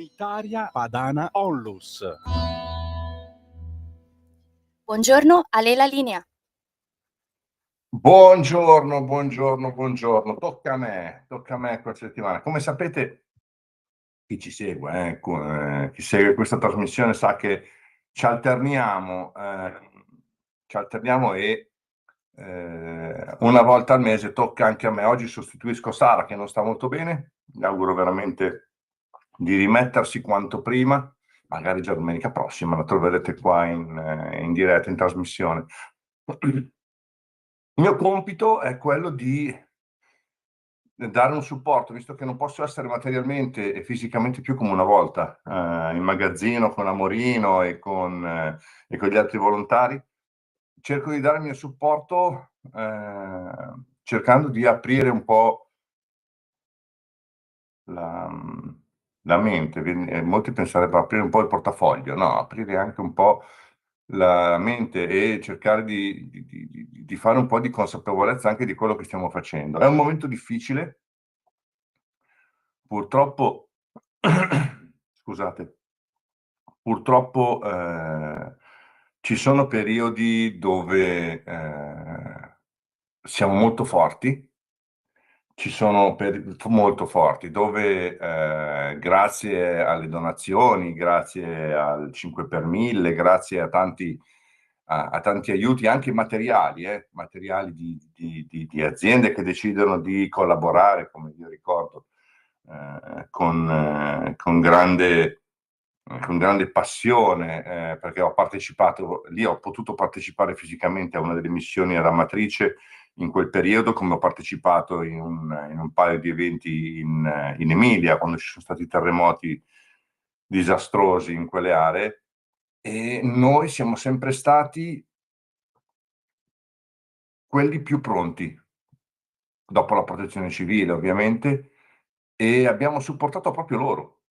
Italia Padana Onlus. Buongiorno, a lei la linea. Buongiorno. Tocca a me questa settimana. Come sapete, chi ci segue, chi segue questa trasmissione sa che ci alterniamo e una volta al mese tocca anche a me. Oggi sostituisco Sara che non sta molto bene. Mi auguro veramente di rimettersi quanto prima, magari già domenica prossima la troverete qua in diretta, in trasmissione. Il mio compito è quello di dare un supporto, visto che non posso essere materialmente e fisicamente più come una volta in magazzino con Amorino e con gli altri volontari. Cerco di dare il mio supporto cercando di aprire un po' la mente. Molti penserebbero aprire un po' il portafoglio, no, aprire anche un po' la mente e cercare di fare un po' di consapevolezza anche di quello che stiamo facendo. È un momento difficile, purtroppo, scusate, purtroppo ci sono periodi dove siamo molto forti, ci sono molto forti, dove grazie alle donazioni, grazie al 5 per 1000, grazie a tanti aiuti, anche materiali di aziende che decidono di collaborare, come io ricordo, con grande passione, perché ho partecipato lì, ho potuto partecipare fisicamente a una delle missioni alla Matrice in quel periodo, come ho partecipato in un paio di eventi in Emilia, quando ci sono stati terremoti disastrosi in quelle aree, e noi siamo sempre stati quelli più pronti, dopo la protezione civile ovviamente, e abbiamo supportato proprio loro.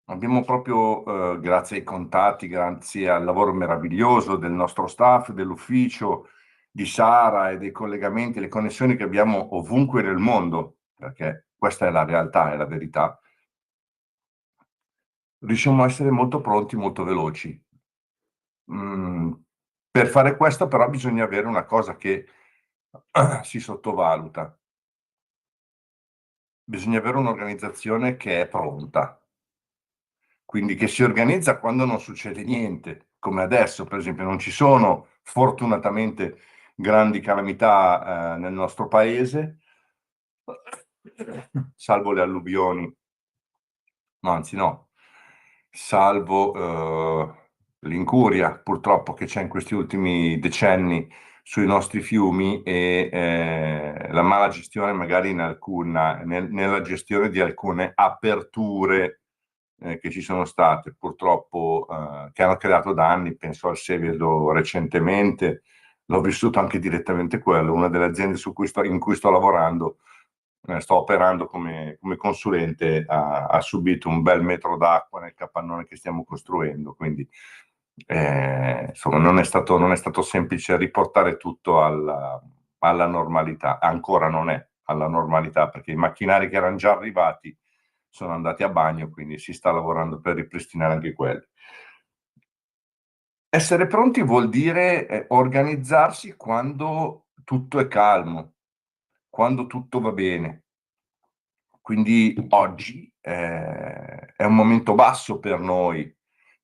Abbiamo proprio, grazie ai contatti, grazie al lavoro meraviglioso del nostro staff, dell'ufficio, di Sara e dei collegamenti, le connessioni che abbiamo ovunque nel mondo, perché questa è la realtà, è la verità, riusciamo a essere molto pronti, molto veloci. Per fare questo però bisogna avere una cosa che si sottovaluta. Bisogna avere un'organizzazione che è pronta. Quindi che si organizza quando non succede niente, come adesso per esempio non ci sono fortunatamente grandi calamità nel nostro paese, salvo le alluvioni, no, anzi no, salvo l'incuria purtroppo che c'è in questi ultimi decenni sui nostri fiumi e la mala gestione magari nella gestione di alcune aperture che ci sono state purtroppo, che hanno creato danni. Penso al Seveso recentemente, l'ho vissuto anche direttamente quello, una delle aziende in cui sto lavorando, sto operando come consulente, ha subito un bel metro d'acqua nel capannone che stiamo costruendo, quindi insomma non è stato semplice riportare tutto alla normalità, ancora non è alla normalità perché i macchinari che erano già arrivati sono andati a bagno, quindi si sta lavorando per ripristinare anche quelli. Essere pronti vuol dire organizzarsi quando tutto è calmo, quando tutto va bene. Quindi oggi è un momento basso per noi,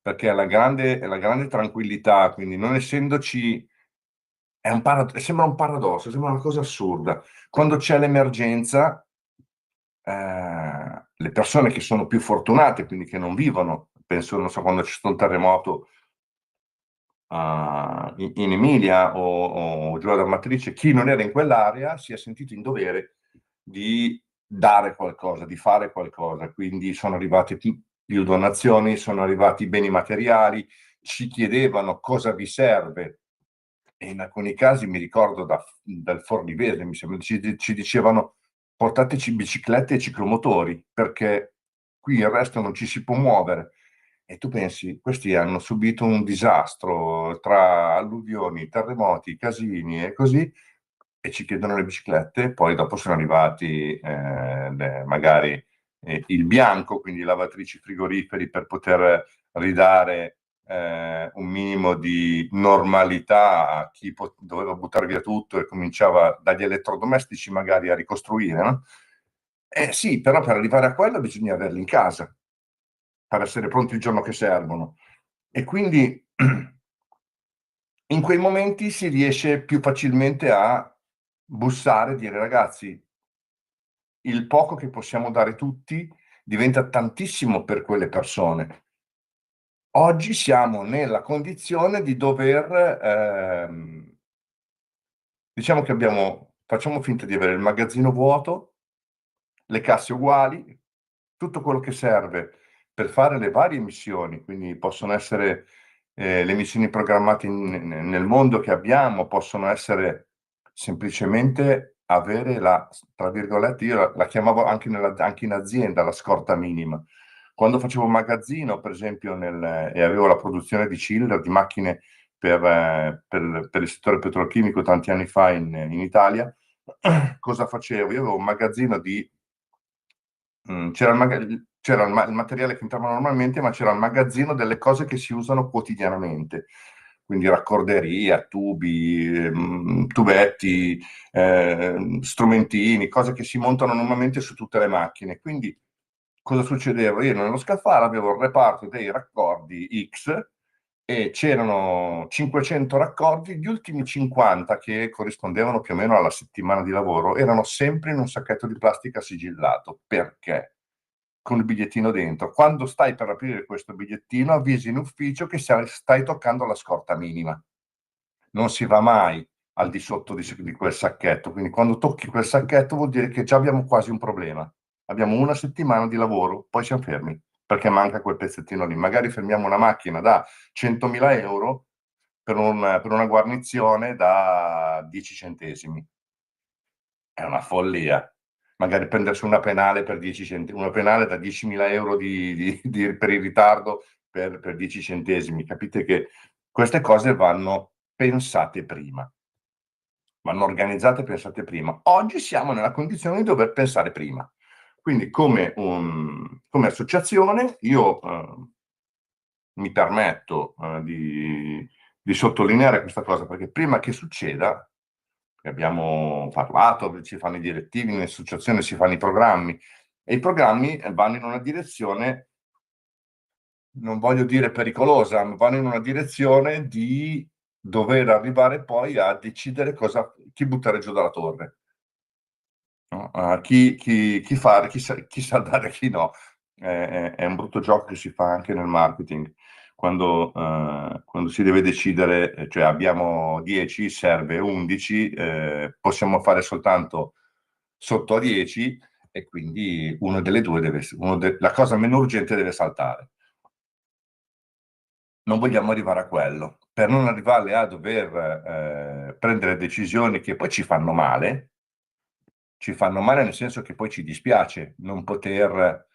perché è la grande tranquillità, quindi non essendoci, sembra un paradosso, sembra una cosa assurda. Quando c'è l'emergenza, le persone che sono più fortunate, quindi che non vivono, penso, non so, quando c'è stato il terremoto in Emilia o giù alla Matrice, chi non era in quell'area si è sentito in dovere di dare qualcosa, di fare qualcosa, quindi sono arrivate più donazioni, sono arrivati beni materiali, ci chiedevano cosa vi serve, e in alcuni casi mi ricordo dal Forlivese, mi sembra, ci dicevano portateci biciclette e ciclomotori, perché qui il resto non ci si può muovere. E tu pensi, questi hanno subito un disastro tra alluvioni, terremoti, casini e così, e ci chiedono le biciclette. Poi dopo sono arrivati magari il bianco, quindi lavatrici, frigoriferi, per poter ridare un minimo di normalità a chi doveva buttare via tutto e cominciava dagli elettrodomestici magari a ricostruire, no? Sì, però per arrivare a quello bisogna averli in casa, per essere pronti il giorno che servono. E quindi in quei momenti si riesce più facilmente a bussare e dire: ragazzi, il poco che possiamo dare tutti diventa tantissimo per quelle persone. Oggi siamo nella condizione di dover, diciamo che facciamo finta di avere il magazzino vuoto, le casse uguali, tutto quello che serve per fare le varie missioni, quindi possono essere le missioni programmate nel mondo che abbiamo, possono essere semplicemente avere tra virgolette, io la chiamavo anche in azienda, la scorta minima. Quando facevo magazzino, per esempio, e avevo la produzione di chiller, di macchine per il settore petrolchimico tanti anni fa in Italia, cosa facevo? Io avevo un magazzino c'era il materiale che entrava normalmente, ma c'era il magazzino delle cose che si usano quotidianamente, quindi raccorderia, tubi, tubetti, strumentini, cose che si montano normalmente su tutte le macchine. Quindi cosa succedeva? Io nello scaffale avevo il reparto dei raccordi X e c'erano 500 raccordi, gli ultimi 50, che corrispondevano più o meno alla settimana di lavoro, erano sempre in un sacchetto di plastica sigillato. Perché? Con il bigliettino dentro. Quando stai per aprire questo bigliettino, avvisi in ufficio che stai toccando la scorta minima. Non si va mai al di sotto di quel sacchetto, quindi quando tocchi quel sacchetto vuol dire che già abbiamo quasi un problema. Abbiamo una settimana di lavoro, poi siamo fermi, perché manca quel pezzettino lì. Magari fermiamo una macchina da 100.000 euro per una guarnizione da 10 centesimi. È una follia. Magari prendersi una penale per 10 centesimi, una penale da 10.000 euro per il ritardo per 10 centesimi. Capite che queste cose vanno pensate prima, vanno organizzate e pensate prima. Oggi siamo nella condizione di dover pensare prima. Quindi come associazione io mi permetto di sottolineare questa cosa, perché prima che succeda, abbiamo parlato, ci fanno i direttivi, in associazione si fanno i programmi, e i programmi vanno in una direzione, non voglio dire pericolosa, ma vanno in una direzione di dover arrivare poi a decidere chi buttare giù dalla torre, no? Chi fare, chi saldare e chi no. È un brutto gioco che si fa anche nel marketing. Quando si deve decidere, cioè abbiamo 10, serve 11, possiamo fare soltanto sotto a 10 e quindi uno delle due la cosa meno urgente deve saltare. Non vogliamo arrivare a quello. Per non arrivare a dover prendere decisioni che poi ci fanno male nel senso che poi ci dispiace non poter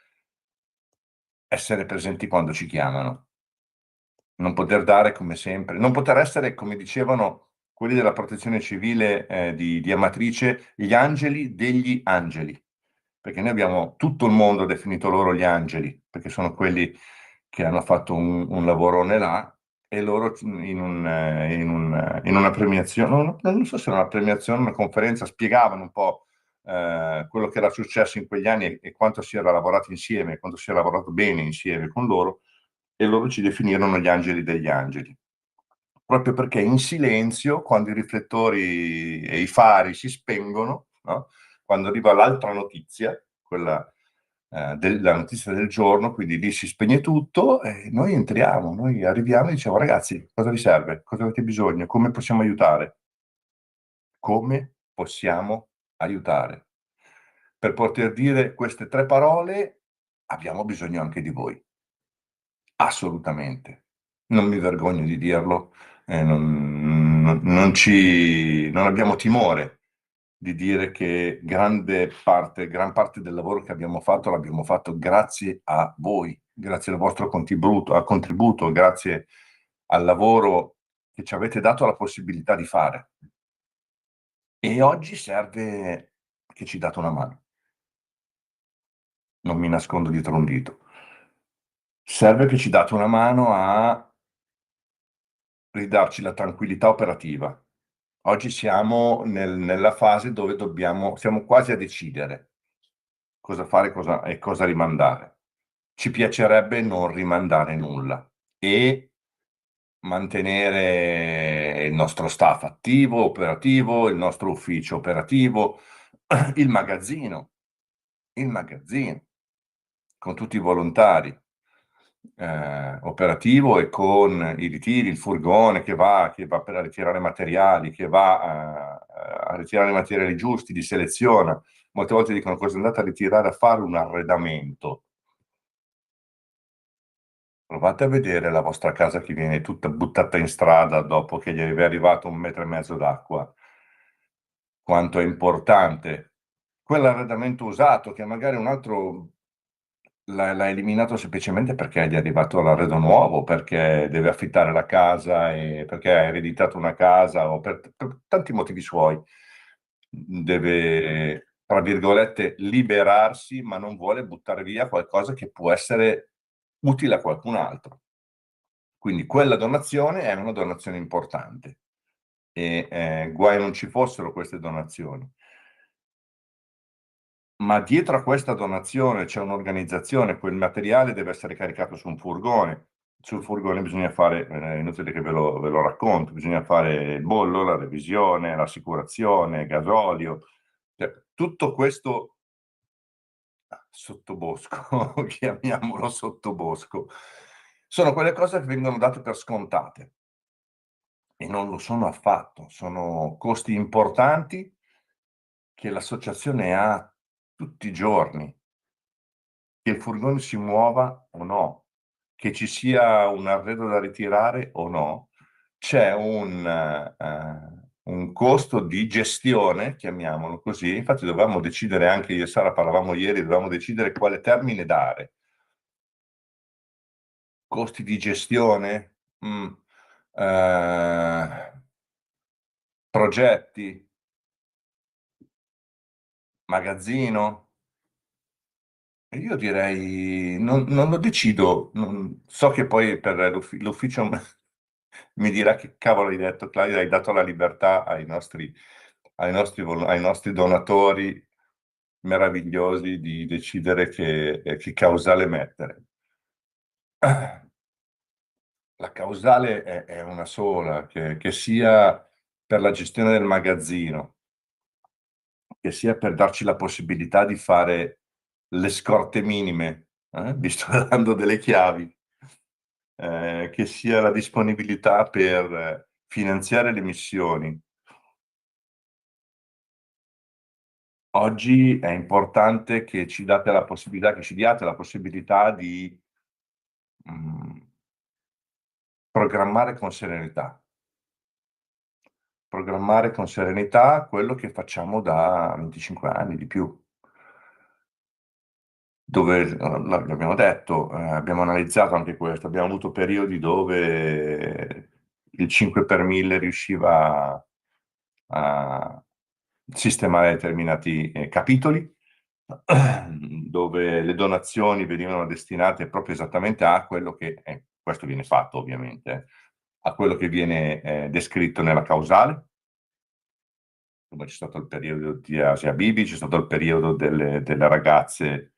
essere presenti quando ci chiamano, non poter dare come sempre, non poter essere, come dicevano quelli della protezione civile di Amatrice, gli angeli degli angeli, perché noi abbiamo tutto il mondo definito loro gli angeli, perché sono quelli che hanno fatto un lavorone là, e loro in una premiazione, non so se era una premiazione, una conferenza, spiegavano un po' quello che era successo in quegli anni e quanto si era lavorato insieme, quanto si era lavorato bene insieme con loro, e loro ci definirono gli angeli degli angeli. Proprio perché in silenzio, quando i riflettori e i fari si spengono, no? Quando arriva l'altra notizia, quella la notizia del giorno, quindi lì si spegne tutto e noi entriamo, noi arriviamo e diciamo: ragazzi, cosa vi serve? Cosa avete bisogno? Come possiamo aiutare? Come possiamo aiutare? Per poter dire queste 3 parole abbiamo bisogno anche di voi. Assolutamente. Non mi vergogno di dirlo, non abbiamo timore di dire che gran parte del lavoro che abbiamo fatto l'abbiamo fatto grazie a voi, grazie al vostro contributo, grazie al lavoro che ci avete dato la possibilità di fare. E oggi serve che ci date una mano. non mi nascondo dietro un dito. Serve che ci date una mano a ridarci la tranquillità operativa. Oggi siamo nella fase dove siamo quasi a decidere cosa fare e cosa rimandare. Ci piacerebbe non rimandare nulla e mantenere il nostro staff attivo, operativo, il nostro ufficio operativo, il magazzino, con tutti i volontari, operativo e con i ritiri, il furgone che va per ritirare materiali, che va a ritirare i materiali giusti, li seleziona. Molte volte dicono cosa andate a ritirare a fare un arredamento. Provate a vedere la vostra casa che viene tutta buttata in strada dopo che gli è arrivato 1,5 metri d'acqua. Quanto è importante quell'arredamento usato che magari un altro l'ha eliminato semplicemente perché gli è arrivato l'arredo nuovo, perché deve affittare la casa e perché ha ereditato una casa o per tanti motivi suoi. Deve, tra virgolette, liberarsi, ma non vuole buttare via qualcosa che può essere utile a qualcun altro. Quindi quella donazione è una donazione importante e guai non ci fossero queste donazioni. Ma dietro a questa donazione c'è un'organizzazione, quel materiale deve essere caricato su un furgone. Sul furgone bisogna fare, è inutile che ve lo racconto, bisogna fare il bollo, la revisione, l'assicurazione, gasolio, cioè, tutto questo sottobosco, chiamiamolo sottobosco, sono quelle cose che vengono date per scontate e non lo sono affatto, sono costi importanti che l'associazione ha tutti i giorni. Che il furgone si muova o no, che ci sia un arredo da ritirare o no, c'è un costo di gestione, chiamiamolo così. Infatti dovevamo decidere, anche io e Sara parlavamo ieri, dovevamo decidere quale termine dare. Costi di gestione? Progetti? Magazzino? Io direi, non lo decido, so che poi per l'ufficio mi dirà che cavolo hai detto, Claudio, hai dato la libertà ai nostri donatori meravigliosi di decidere che causale mettere. La causale è una sola, che sia per la gestione del magazzino, che sia per darci la possibilità di fare le scorte minime, vi sto dando delle chiavi, che sia la disponibilità per finanziare le missioni. Oggi è importante che ci diate la possibilità di programmare con serenità. Programmare con serenità quello che facciamo da 25 anni di più. Dove, l'abbiamo detto, abbiamo analizzato anche questo, abbiamo avuto periodi dove il 5 per 1000 riusciva a sistemare determinati capitoli, dove le donazioni venivano destinate proprio esattamente a quello che, questo viene fatto ovviamente, a quello che viene descritto nella causale. Come c'è stato il periodo di Asia Bibi, c'è stato il periodo delle ragazze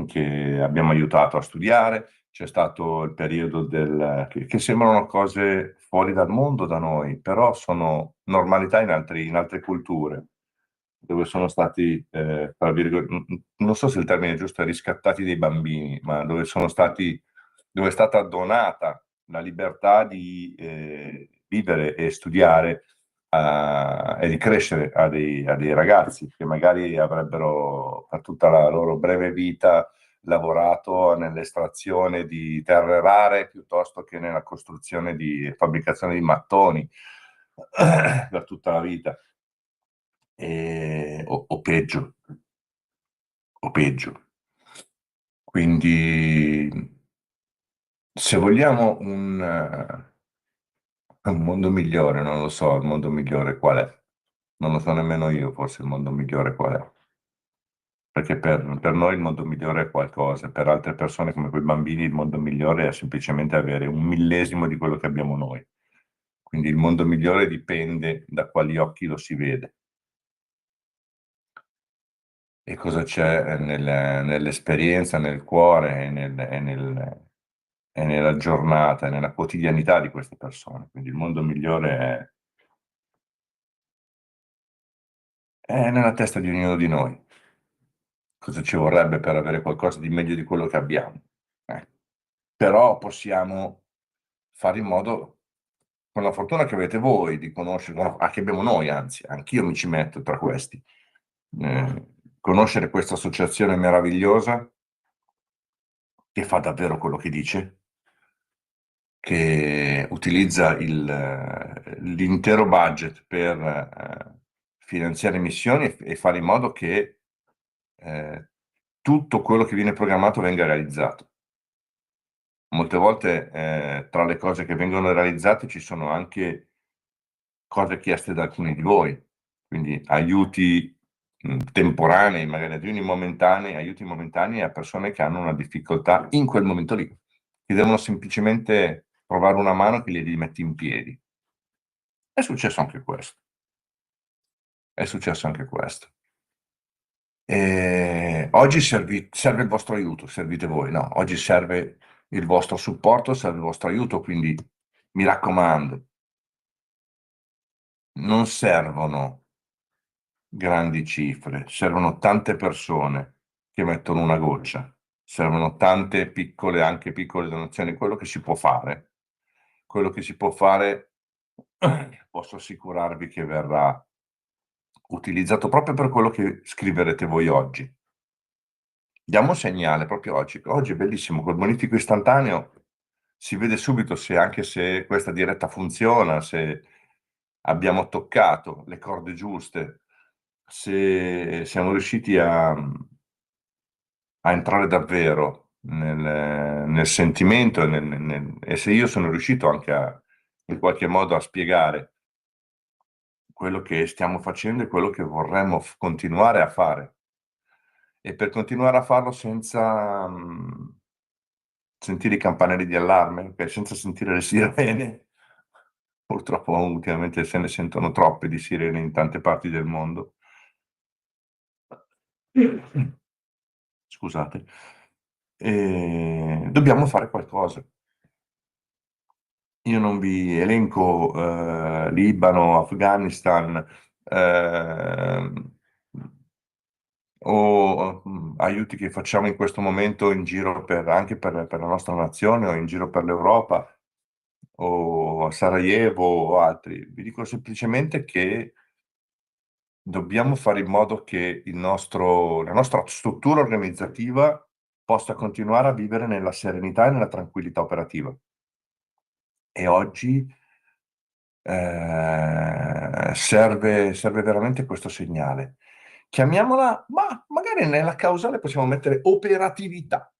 che abbiamo aiutato a studiare, c'è stato il periodo che sembrano cose fuori dal mondo da noi, però sono normalità in altre culture, dove sono stati, non so se il termine giusto è riscattati dei bambini, ma dove è stata donata la libertà di vivere e studiare e di crescere a dei ragazzi che magari avrebbero per tutta la loro breve vita lavorato nell'estrazione di terre rare piuttosto che nella costruzione di fabbricazione di mattoni per tutta la vita, o peggio, o peggio. Quindi se vogliamo un mondo migliore, non lo so, il mondo migliore qual è? Non lo so nemmeno io, forse il mondo migliore qual è. perché per noi il mondo migliore è qualcosa, per altre persone come quei bambini il mondo migliore è semplicemente avere un millesimo di quello che abbiamo noi. Quindi il mondo migliore dipende da quali occhi lo si vede e cosa c'è nell'esperienza, nel cuore e nella giornata, e nella quotidianità di queste persone. Quindi il mondo migliore è nella testa di ognuno di noi. Cosa ci vorrebbe per avere qualcosa di meglio di quello che abbiamo? Però possiamo fare in modo, con la fortuna che avete voi, di conoscere, che abbiamo noi, anzi, anch'io mi ci metto tra questi, conoscere questa associazione meravigliosa che fa davvero quello che dice, che utilizza l'intero budget per finanziare missioni e fare in modo che tutto quello che viene programmato venga realizzato. Molte volte tra le cose che vengono realizzate ci sono anche cose chieste da alcuni di voi, quindi aiuti temporanei, magari aiuti momentanei a persone che hanno una difficoltà in quel momento lì, che devono semplicemente trovare una mano che li metti in piedi. È successo anche questo. È successo anche questo. Oggi serve il vostro aiuto, servite voi, no? Oggi serve il vostro supporto, serve il vostro aiuto, quindi mi raccomando, non servono grandi cifre, servono tante persone che mettono una goccia, servono tante piccole, anche piccole donazioni, quello che si può fare, posso assicurarvi che verrà utilizzato proprio per quello che scriverete voi oggi. Diamo un segnale proprio oggi. Oggi è bellissimo, col bonifico istantaneo si vede subito se anche se questa diretta funziona, se abbiamo toccato le corde giuste, se siamo riusciti a entrare davvero nel sentimento e se io sono riuscito anche in qualche modo a spiegare quello che stiamo facendo e quello che vorremmo continuare a fare. E per continuare a farlo senza sentire i campanelli di allarme, okay? Senza sentire le sirene. Purtroppo ultimamente se ne sentono troppe di sirene in tante parti del mondo. Scusate. Dobbiamo fare qualcosa. Io non vi elenco Libano, Afghanistan o aiuti che facciamo in questo momento in giro anche per la nostra nazione o in giro per l'Europa o a Sarajevo o altri. Vi dico semplicemente che dobbiamo fare in modo che la nostra struttura organizzativa possa continuare a vivere nella serenità e nella tranquillità operativa. E oggi serve veramente questo segnale. Chiamiamola, ma magari nella causale possiamo mettere operatività.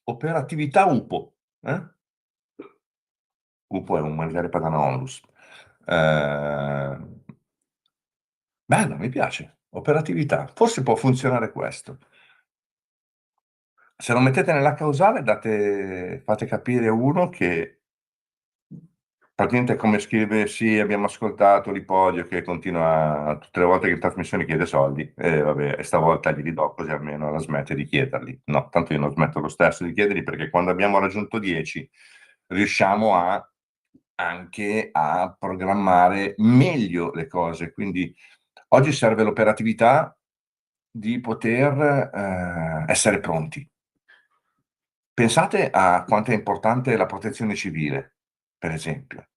Operatività UPO. UPO è un magari padana onlus. Bello, mi piace. Operatività. Forse può funzionare questo. Se lo mettete nella causale fate capire uno che praticamente come scrive sì, abbiamo ascoltato Lipodio che continua tutte le volte che in trasmissione chiede soldi e vabbè, e stavolta glieli do così almeno la smette di chiederli. No, tanto io non smetto lo stesso di chiederli perché quando abbiamo raggiunto 10 riusciamo anche a programmare meglio le cose. Quindi oggi serve l'operatività di poter essere pronti. Pensate a quanto è importante la protezione civile, per esempio.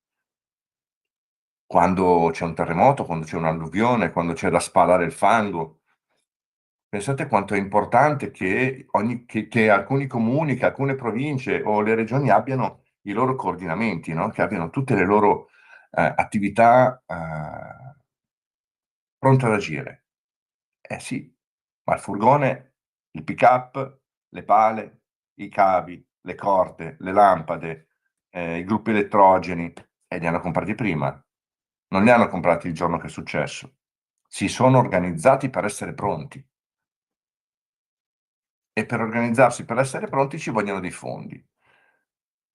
Quando c'è un terremoto, quando c'è un'alluvione, quando c'è da spalare il fango. Pensate quanto è importante che alcuni comuni, che alcune province o le regioni abbiano i loro coordinamenti, no? Che abbiano tutte le loro attività pronte ad agire. Sì, ma il furgone, il pick-up, le pale, i cavi, le corde, le lampade, i gruppi elettrogeni, li hanno comprati prima. Non li hanno comprati il giorno che è successo. si sono organizzati per essere pronti. E per organizzarsi per essere pronti ci vogliono dei fondi.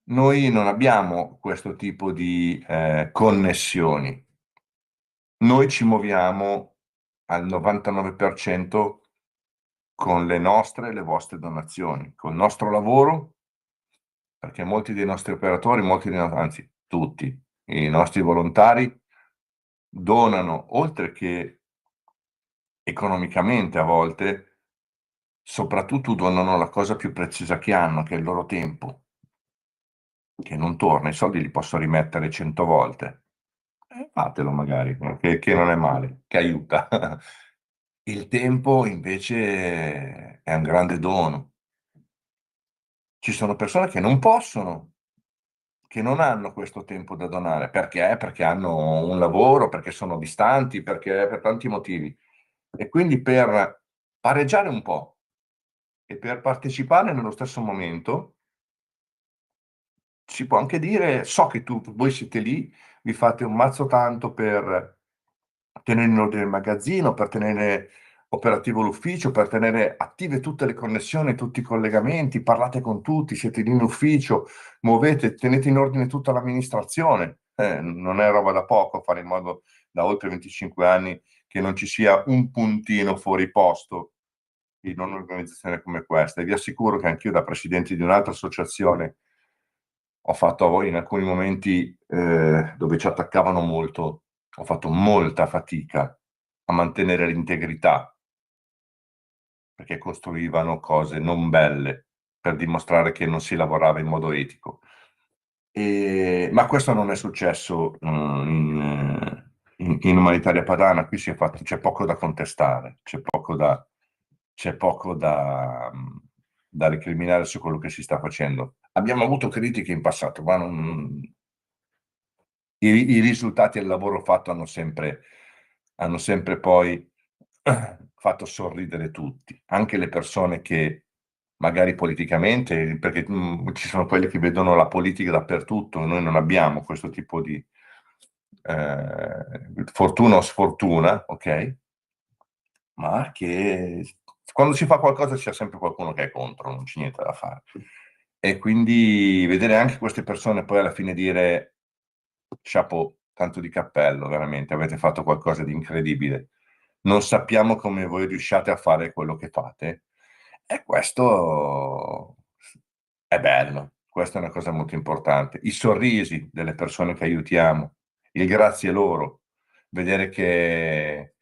Noi non abbiamo questo tipo di connessioni. Noi ci muoviamo al 99% con le nostre e le vostre donazioni, col nostro lavoro, perché molti dei nostri operatori, anzi tutti i nostri volontari donano, oltre che economicamente a volte, soprattutto donano la cosa più preziosa che hanno, che è il loro tempo, che non torna. I soldi li posso rimettere 100 volte. Fatelo magari, che non è male, che aiuta. Il tempo invece è un grande dono. Ci sono persone che non possono, che non hanno questo tempo da donare. Perché? Perché hanno un lavoro, perché sono distanti, perché per tanti motivi. E quindi per pareggiare un po' e per partecipare nello stesso momento, si può anche dire, so che voi siete lì, vi fate un mazzo tanto per tenere in ordine il magazzino, per tenere operativo l'ufficio, per tenere attive tutte le connessioni, tutti i collegamenti, parlate con tutti, siete lì in ufficio, muovete, tenete in ordine tutta l'amministrazione. Non è roba da poco fare in modo da oltre 25 anni che non ci sia un puntino fuori posto in un'organizzazione come questa. E vi assicuro che anch'io, da presidente di un'altra associazione, ho fatto in alcuni momenti dove ci attaccavano molto, ho fatto molta fatica a mantenere l'integrità, perché costruivano cose non belle per dimostrare che non si lavorava in modo etico. Ma questo non è successo in Umanitaria Padana. Qui c'è poco da contestare, c'è poco da recriminare su quello che si sta facendo. Abbiamo avuto critiche in passato, ma i risultati del lavoro fatto hanno sempre poi fatto sorridere tutti, anche le persone che magari politicamente, perché ci sono quelli che vedono la politica dappertutto, noi non abbiamo questo tipo di fortuna o sfortuna, ok? Ma che quando si fa qualcosa c'è sempre qualcuno che è contro, non c'è niente da fare. E quindi vedere anche queste persone poi alla fine dire chapeau, tanto di cappello, veramente, avete fatto qualcosa di incredibile. Non sappiamo come voi riusciate a fare quello che fate. E questo è bello, questa è una cosa molto importante. I sorrisi delle persone che aiutiamo, il grazie loro, vedere che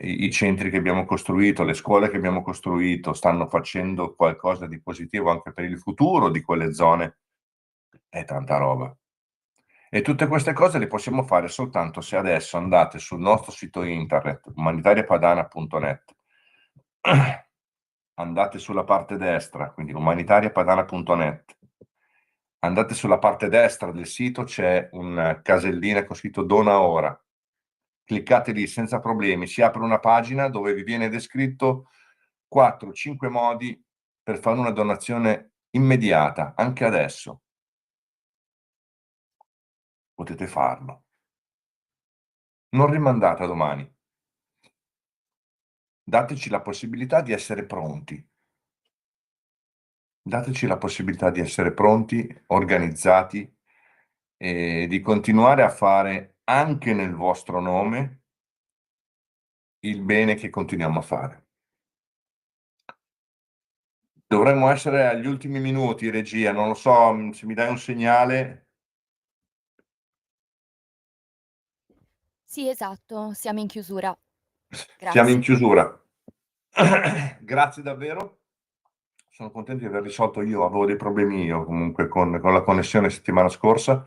i centri che abbiamo costruito, le scuole che abbiamo costruito stanno facendo qualcosa di positivo anche per il futuro di quelle zone, è tanta roba. E tutte queste cose le possiamo fare soltanto se adesso andate sul nostro sito internet, umanitariapadana.net, andate sulla parte destra, quindi umanitariapadana.net, andate sulla parte destra del sito, c'è una casellina con scritto Dona ora. Cliccate lì senza problemi, si apre una pagina dove vi viene descritto 4-5 modi per fare una donazione immediata, anche adesso. Potete farlo. Non rimandate a domani. Dateci la possibilità di essere pronti. Dateci la possibilità di essere pronti, organizzati e di continuare a fare anche nel vostro nome il bene che continuiamo a fare. Dovremmo essere agli ultimi minuti, regia, non lo so se mi dai un segnale. Sì, esatto, siamo in chiusura. Siamo in Grazie. chiusura. Grazie davvero. Sono contento di aver risolto io, avevo dei problemi io comunque con la connessione settimana scorsa.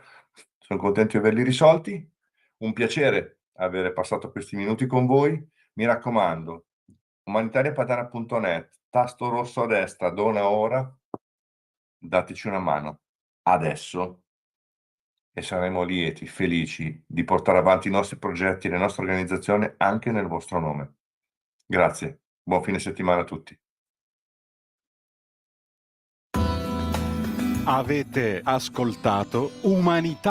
Sono contento di averli risolti. Un piacere avere passato questi minuti con voi. Mi raccomando, umanitariapadana.net, tasto rosso a destra, dona ora, dateci una mano adesso e saremo lieti, felici di portare avanti i nostri progetti e le nostre organizzazioni anche nel vostro nome. Grazie, buon fine settimana a tutti. Avete ascoltato Umanità